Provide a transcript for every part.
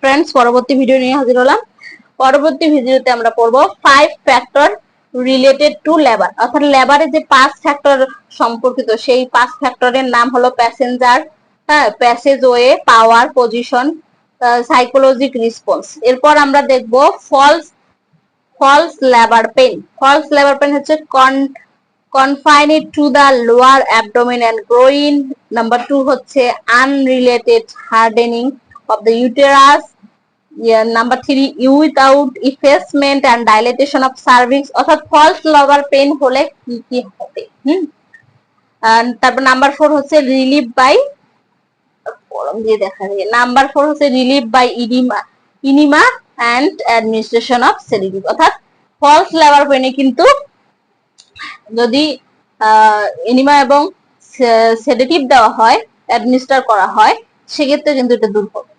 Friends, পরবর্তী video নিয়ে হাজির হলাম। পরবর্তী ভিডিওতে আমরা পড়বো 5 ফ্যাক্টর রিলেটেড টু লেবার, অর্থাৎ লেবারে যে 5 ফ্যাক্টর সম্পর্কিত, সেই 5 ফ্যাক্টরের নাম হলো passenger, passage way, power, position, psychologic response. এরপর আমরা দেখব false false labour pain. False labour pain হচ্ছে confined to the lower abdomen and groin. Number 2 হচ্ছে unrelated hardening of the uterus. Number 3 without effacement and dilatation of cervix. অর্থাৎ false labour pen হলে কি কি হবে। তারপর নাম্বার 4 হচ্ছে relief by কলম দিয়ে দেখা যায়। নাম্বার 4 হচ্ছে relief by enema and administration of sedative. অর্থাৎ ফলস লেবার পেনে কিন্তু যদি এনিমা এবং সেডেটিভ দেওয়া হয়, অ্যাডমিনিস্টার করা হয়, সেক্ষেত্রে কিন্তু এটা দূর হবে,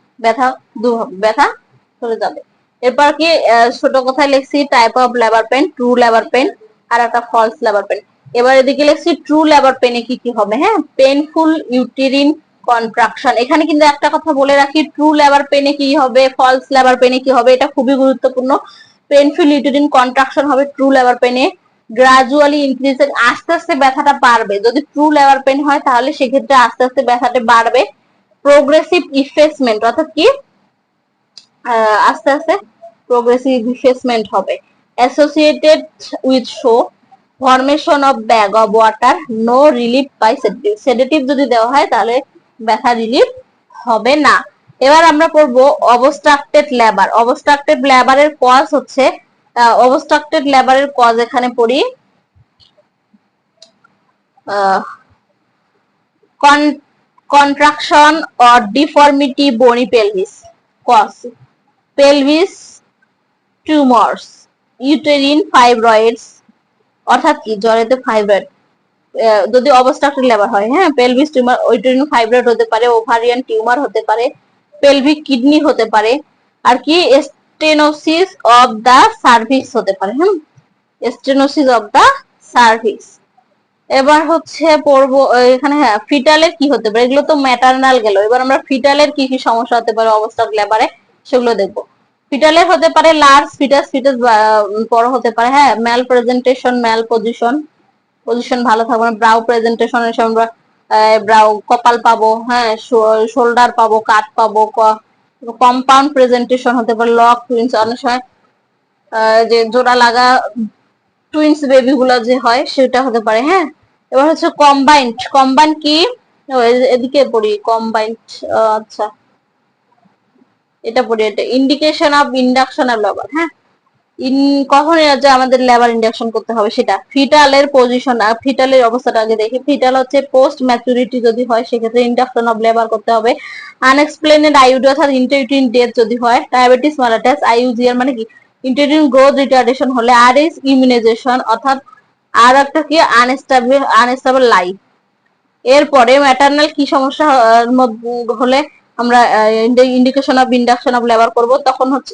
ব্যথা চলে যাবে। এরপর কি ছোট কথায় লিখছি type of labour pain, true labour pain আর একটা ফলস লেবার পেন। এবার এদিকে লিখছি ট্রু লেবার পেনে কি কি হবে। হ্যাঁ, পেইনফুল ইউটেরিন কন্ট্রাকশন। এখানে কিন্তু একটা কথা বলে রাখি, ট্রু লেবার পেনে কি হবে, ফলস লেবার পেনে কি হবে, এটা খুবই গুরুত্বপূর্ণ। পেইনফুল ইউটেরিন কন্ট্রাকশন হবে ট্রু লেবার পেনে। গ্রাজুয়ালি ইনক্রিজিং, আস্তে আস্তে ব্যথাটা বাড়বে। যদি ট্রু লেবার পেন হয় তাহলে সেক্ষেত্রে আস্তে আস্তে ব্যথাটা বাড়বে। প্রোগ্রেসিভ ইফেসমেন্ট, অর্থাৎ কি আস্তে আস্তে প্রোগ্রেসিভ ইফেসমেন্ট হবে। Associated with show formation of bag of water, no relief by sedative. Sedative যদি দেওয়া হয় তাহলে ব্যথা রিলিফ হবে না। এবার আমরা পড়বো অবস্ট্রাক্টেড লেবার। অবস্ট্রাক্টেড লেবারের কজ হচ্ছে, অবস্ট্রাক্টেড লেবারের কজ এখানে পড়ি contraction or deformity bony pelvis, cause pelvis tumours, uterine fibroids. অর্থাৎ কি জরায়ুতে ফাইব্রয়েড যদি অবস্ট্রাক্টেড লেবার হয়, হ্যাঁ, পেলভিস টিউমার, ইউটেরিন ফাইব্রয়েড হতে পারে, ওভারিয়ান টিউমার হতে পারে, পেলভিক কিডনি হতে পারে, আর কি স্টেনোসিস অফ দা সার্ভিক্স হতে পারে। Stenosis of the cervix. এবার হচ্ছে পড়বো এখানে, হ্যাঁ, ফিটালের কি হতে পারে। এগুলো তো ম্যাটারনাল গেল। এবার আমরা ফিটালের কি কি সমস্যা হতে পারে অবস্ট্রাক্টেড লেবারে সেগুলো দেখবো। ফিটালের হতে পারে লার্জ ফিটাস, ফিটাস বড় হতে পারে, হ্যাঁ, ম্যাল প্রেজেন্টেশন, ম্যাল পজিশন ভালো থাকবে না। ব্রাউ প্রেজেন্টেশন, আমরা ব্রাউ কপাল পাবো, হ্যাঁ, শোল্ডার পাবো, কাট পাবো। কম্পাউন্ড প্রেজেন্টেশন হতে পারে, লক টুইন্স, অনেক সময় যে জোড়া লাগা টুইন্স বেবি গুলো যে হয় সেটা হতে পারে। হ্যাঁ, এবার হচ্ছে কম্বাইন্ড কি, এদিকে পড়ি কম্বাইন্ড। আচ্ছা, এটা পড়ি, এটা indication of induction of labour. হ্যাঁ, কখন যে আমাদের লেবার ইন্ডাকশন করতে হবে সেটা। ফিটালের পজিশন, ফিটালের অবস্থাটা আগে দেখি। ফিটাল হচ্ছে পোস্ট ম্যাচুরিটি যদি হয় সেক্ষেত্রে ইন্ডাকশন অফ লেবার করতে হবে। আনএক্সপ্লেনেড আইইউডি অর্থাৎ ইন্টারইউটেরিন ডেথ যদি হয়, ডায়াবেটিস মেলাটাস, আইইউজিআর মানে কি ইন্টারইউটেরিন গ্রোথ রিটার্ডেশন হলে, আর ইজ ইমিউনাইজেশন অর্থাৎ আর একটা কি আনস্টেবল লাইফ। এরপরে ম্যাটারনাল কি সমস্যা হলে আমরা indication of induction of labour করব, তখন হচ্ছে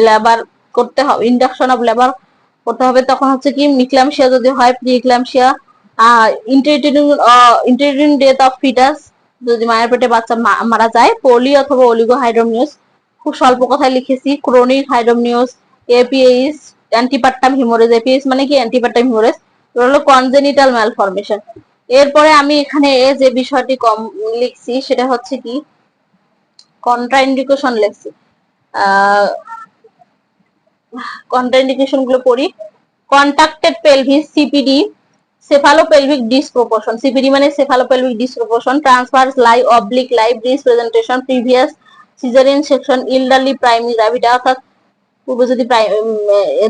লেবার করতে হবে, ইন্ডাকশন অফ লেবার করতে হবে। তখন হচ্ছে কি মিক্লামশিয়া যদি হয়, প্রি ইক্লামশিয়া, ইন্টারইউটেরিন ডেথ অফ ফিটাস যদি মায়ের পেটে বাচ্চা মারা যায়, পলি অথবা অলিগোহাইড্রোমিউস, খুব স্বল্প কথায় লিখেছি, ক্রনিক হাইড্রোমিউস, এপিএইচ, অ্যান্টিপার্টাম হিমোরেজ। এপিএইচ মানে কি অ্যান্টিপার্টাম হিমোরেজ, হলো কনজেনিটাল ম্যালফরমেশন। এরপরে আমি এখানে যে বিষয়টি কম লিখছি সেটা হচ্ছে কি কন্ট্রাইন্ডিকেশন লিখছি। কন্ট্রাইন্ডিকেশন গুলো পড়ি। Contracted pelvis, CPD, cephalopelvic disproportion. CPD মানে cephalopelvic disproportion, transverse lie, oblique lie, breech presentation, previous caesarean section, elderly primary gravida অর্থাৎ পূর্বে যদি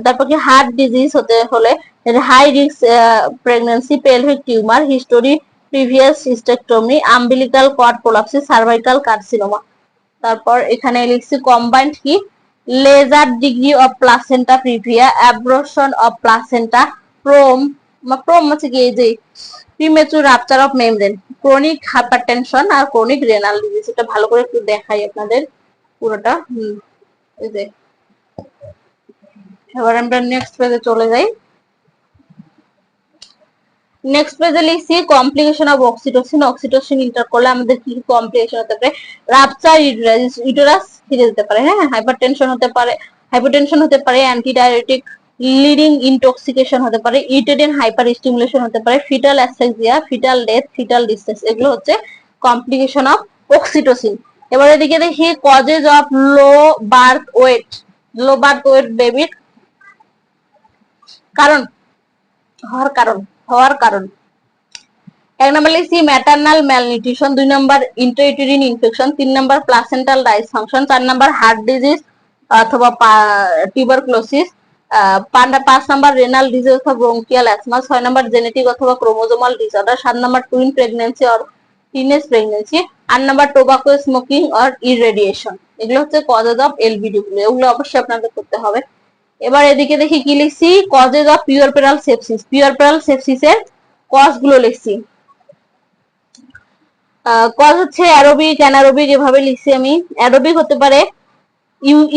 তারপর কি হার্ট ডিজিজ হতে হলে, high risk pregnancy, pelvic tumour, history, previous hysterectomy, umbilical cord prolapsus, cervical carcinoma. তারপর এখানে লিখছি কম্বাইন্ড কি lesser degree of placenta previa, abruption of placenta, PROM হচ্ছে কি এই যে premature rupture of membrane, chronic hypertension R chronic renal disease. এটা ভালো করে একটু দেখাই আপনাদের পুরোটা। এই যে এবার আমরা নেক্সট পেজে চলে যাই। নেক্সট পেজে লিখছি complication of oxytocin. Oxytocin inter করলে আমাদের কি কমপ্লিকেশন হতে পারে, রাপচার ইউটেরাস, ফিরে যেতে পারে। হ্যাঁ, হাইপারটেনশন হতে পারে, অ্যান্টিডায়ারেটিক, লিডিং ইনটক্সিকেশন হতে পারে, ইউটেরিন হাইপার স্টিমুলেশন হতে পারে, fetal asphyxia, fetal death, fetal distress, এগুলো হচ্ছে কমপ্লিকেশন অফ অক্সিটোসিন। এবার এদিকে দেখি causes of low birth weight বেবির কারণ, হওয়ার কারণ। এক নম্বর লিখছি ম্যাটারনাল ম্যালনিউট্রিশন, 2 নম্বর ইন্ট্রাইউটেরিন ইনফেকশন, 3 নম্বর প্লাসেন্টাল ডাইসফাংশন, 4 নম্বর হার্ট ডিজিজ অথবা টিউবারকুলোসিস, 5 নম্বর রেনাল ডিজিজ অথবা ব্রঙ্কিয়াল অ্যাসমা, 6 নম্বর জেনেটিক অথবা chromosomal disorder, 7 number twin pregnancy or teenage pregnancy, 8 number tobacco smoking or irradiation. এগুলো হচ্ছে কজেস অফ এলবিডি গুলো, এগুলো অবশ্যই আপনাদের করতে হবে। এবার এদিকে দেখি কি লিখছি, causes of puerperal sepsis, puerperal সেপসিসের কজ গুলো লিখছি। কজ হচ্ছে অ্যারোবিক, অ্যানারোবিক, এভাবে লিখছি আমি। অ্যারোবিক হতে পারে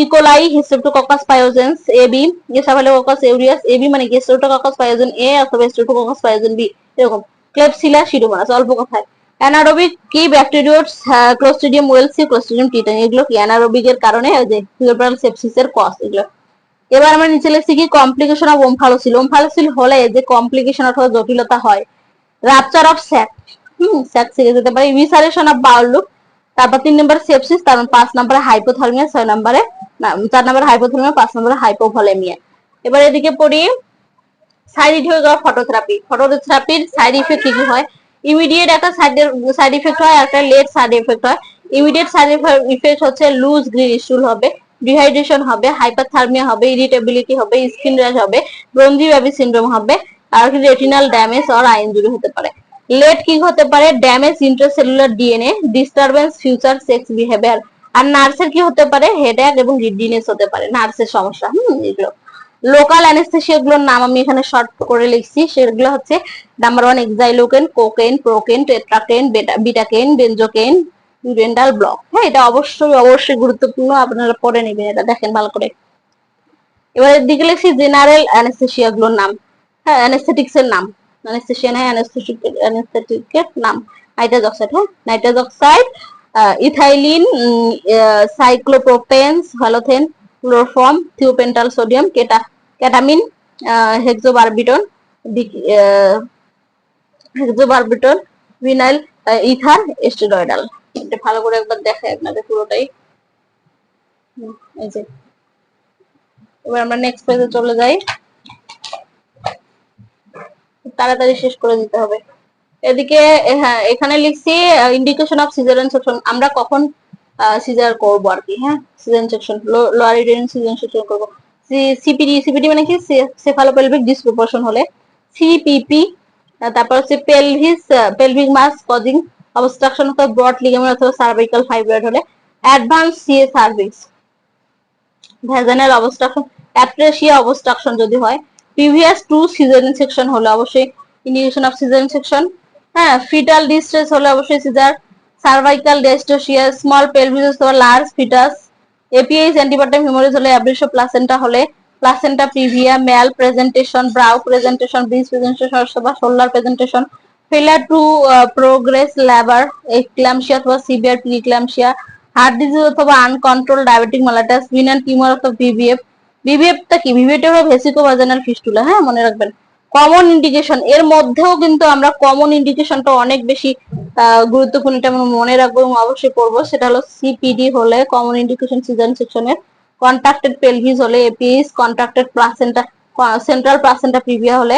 ইকোলাই, হিস্ট্রেপ্টোককাস পায়োজেন্স এবি, গেসাফালোককাস এউরিয়াস এবি মানে গেস্ট্রেপ্টোককাস পায়োজেন এ অথবা স্ট্রেপ্টোককাস পায়োজেন বি, এরকম। ক্লেপসিলা সিডোমোনাস, অল্প কথায়। অ্যানারোবিক কি ব্যাকটেরিওটস, ক্লোস্ট্রিডিয়াম ওয়েলসি, ক্লোস্ট্রিডিয়াম টিটানি, এগুলো কি অ্যানারোবিক এর কারণে ওই যে পিউরপেরাল সেপসিসের কজ এগুলো। এবার আমরা নিচে লিখছি কি কমপ্লিকেশন অফ ওমফালোসিল, ওমফালোসিল হলে যে কমপ্লিকেশন অথবা জটিলতা হয়, রাপচার অফ স্যাক, স্যাক থেকে যেতে পারে, ইভিসারেশন অফ বাউল লুপ, তারপর 3 নম্বরে সেপসিস, তারপর 5 নম্বরে হাইপোথার্মিয়া, 6 নম্বরে 4 নম্বরে হাইপোথার্মিয়া, 5 নম্বরে হাইপোভলেমিয়া। এবার এদিকে পড়ি সাইড ইফেক্ট অফ ফটোথেরাপি, ফটোথেরাপির সাইড ইফেক্ট কি কি হয়। ইমিডিয়েট একটা সাইড ইফেক্ট হয়, একটা লেট সাইড ইফেক্ট হয়। ইমিডিয়েট সাইড ইফেক্ট হচ্ছে লুজ গ্রিন স্টুল হবে, ডিহাইড্রেশন হবে, হাইপারথার্মিয়া হবে, ইরিটেবিলিটি হবে, স্কিন র্যাশ হবে, ব্রোনজি বেবি সিনড্রোম হবে, আর রেটিনাল ড্যামেজ আর আই ইনজুরি হতে পারে। লেট কি হতে পারে, damage intracellular DNA, disturbance future sex behaviour. আর নার্সের কি হতে পারে, হেডএক এবং রিডিনেস হতে পারে, নার্সের সমস্যা। এগুলো লোকাল অ্যানেস্থেসিয়া গুলোর নাম আমি এখানে শর্ট করে লিখছি, সেগুলো হচ্ছে নাম্বার 1 এক্সাইলোকেন, কোকেন, প্রোকেন, টেট্রাকেন, বিটাকেন, বেনজোকেন, ইউরেন্ডাল ব্লক। হ্যাঁ, এটা অবশ্যই গুরুত্বপূর্ণ, আপনারা পড়ে নেবেন, এটা দেখেন ভালো করে। এবার দিকে লিখছি জেনারেল অ্যানেস্থেসিয়া গুলোর নাম, হ্যাঁ অ্যানেস্থেটিক্স এর নাম, অ্যানেস্থেসিয়া না অ্যানেস্থেটিকের নাম। নাইট্রাস অক্সাইড, হ্যাঁ nitrous oxide, ethylene, cyclopropanes, halothane, chloroform, thiopental sodium, ketamine, hexobarbitone, vinyl ether, steroidal. এটা ভালো করে একবার দেখাই আপনাদের পুরোটাই। এই যে এবার আমরা নেক্সট পেজে চলে যাই, তাড়াতাড়ি শেষ করে দিতে হবে। এদিকে হ্যাঁ এখানে লিখছি ইন্ডিকেশন অফ সিজারিয়ান সেকশন, আমরা কখন সিজার করব আর কি। হ্যাঁ caesarean section, lower uterine caesarean section করব। সিপিডি মানে কি সেফালোপেলভিক ডিসপ্রপোর্শন হলে, সিপিপি, তারপর হচ্ছে পেলভিক মাস কজিং অবস্ট্রাকশন অথবা ব্রড লিগামেন্ট অথবা সার্ভাইকাল ফাইব্রয়েড হলে, advance CA cervix, vaginal obstruction, atresia obstruction যদি হয়, প্রিভিয়াস টু সিজারিয়ান সেকশন হলে অবশ্যই ইন্ডিকেশন অফ সিজারিয়ান সেকশন। হ্যাঁ ফিটাল ডিস্ট্রেস হলে অবশ্যই caesar, cervical dystocia, small pelvis অথবা large fetus, APH antepartum haemorrhage হলে, অ্যাব্রেশন প্লাসেন্টা হলে, placenta previa, malpresentation, brow presentation, breech presentation অথবা shoulder presentation, failure to progress labour, eclampsia অথবা severe preeclampsia, heart disease অথবা uncontrolled diabetic mellitus, vulval tumour অথবা VVF. ভিভিএফটা কি, ভিভিএফটা হলো ভেসিকোভাজানাল fistula, হ্যাঁ মনে রাখবেন। কমন ইন্ডিকেশন, এর মধ্যেও কিন্তু আমরা কমন ইন্ডিকেশনটা অনেক বেশি গুরুত্বপূর্ণ, এটা আমরা মনে রাখবো এবং অবশ্যই পড়বো। সেটা হলো সিপিডি হলে কমন ইন্ডিকেশন সিজারিয়ান সেকশনের, কন্ট্রাক্টেড পেলভিস হলে, APS, contracted placenta, central placenta praevia হলে,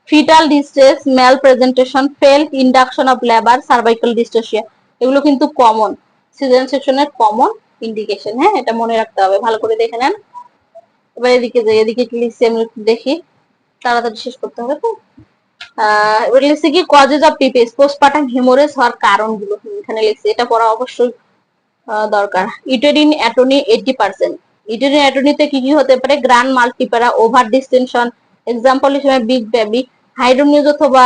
fetal distress, malpresentation, failed induction of labour, cervical dystocia, এগুলো কিন্তু কমন সিজারিয়ান সেকশনের কমন ইন্ডিকেশন। হ্যাঁ এটা মনে রাখতে হবে, ভালো করে দেখে নেন। এবার এদিকে যাই, এদিকে কি লিখছি আমি দেখি, তাড়াতাড়ি শেষ করতে হবে তো। এবার লিখছি কি causes of PPS, postpartum haemorrhage হওয়ার কারণগুলো এখানে লিখছি, এটা পড়া অবশ্যই দরকার। ইউটেরিন অ্যাটনি 80%, ইউটেরিন অ্যাটনিতে কি কি হতে পারে, grand multipara, over distension, example হিসেবে বিগ বেবি, হাইড্রোনিউজ অথবা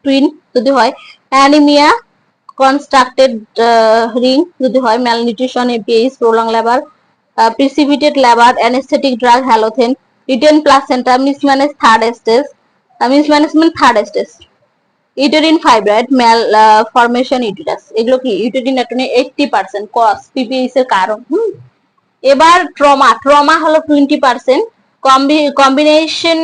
টুইন যদি হয়, অ্যানিমিয়া, কনস্ট্রাক্টেড রিং যদি হয়, malnutrition, APH, prolong labour, precipitated labour, anaesthetic drug halothane, retained placenta, mismanage third stage, mismanagement third stage, uterine fibroid malformation uterus, এগুলো কি uterine অ্যাটনি 80% cause PPH এর কারণ। এবার ট্রমা হলো 20%, combination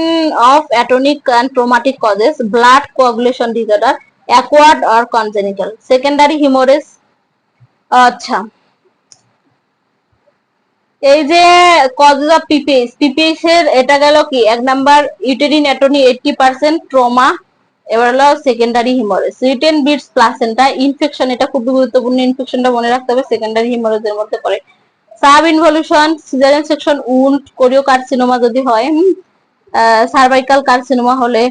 of atonic and traumatic causes, blood coagulation disorder, acquired or congenital, secondary haemorrhage. আচ্ছা, এই যে causes of PPH এর এটা গেল কি, এক নাম্বার ইউটেরিন অ্যাটনি 80%, ট্রমা। এবার হলো secondary haemorrhage, retained bits placenta, infection, এটা খুব গুরুত্বপূর্ণ, ইনফেকশনটা মনে রাখতে হবে, সেকেন্ডারি হিমোরেজের মধ্যে পড়ে। Sub involution, caesarean section, wound, choriocarcinoma যদি হয়, সার্ভাইকাল কার্সিনোমা হলে,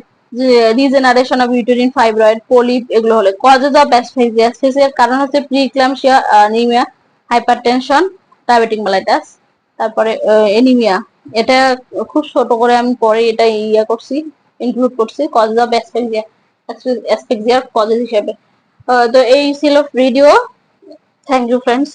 regeneration of uterine fibroid, polyp, এগুলো হলে। কজেস অফ অ্যাসফেক্সিয়া, অ্যাসফেক্সিয়ার কারণ হচ্ছে প্রিক্লাম্পসিয়া, অ্যানিমিয়া, হাইপারটেনশন, ডায়াবেটিক মেলাইটাস, তারপরে এনিমিয়া। এটা খুব ছোট করে আমি পরে এটা করছি, ইনক্লুড করছি কজেস অফ অ্যাসফেক্সিয়া, অ্যাসফেক্সিয়ার কজেস হিসেবে। তো এই ছিল ভিডিও। Thank you friends.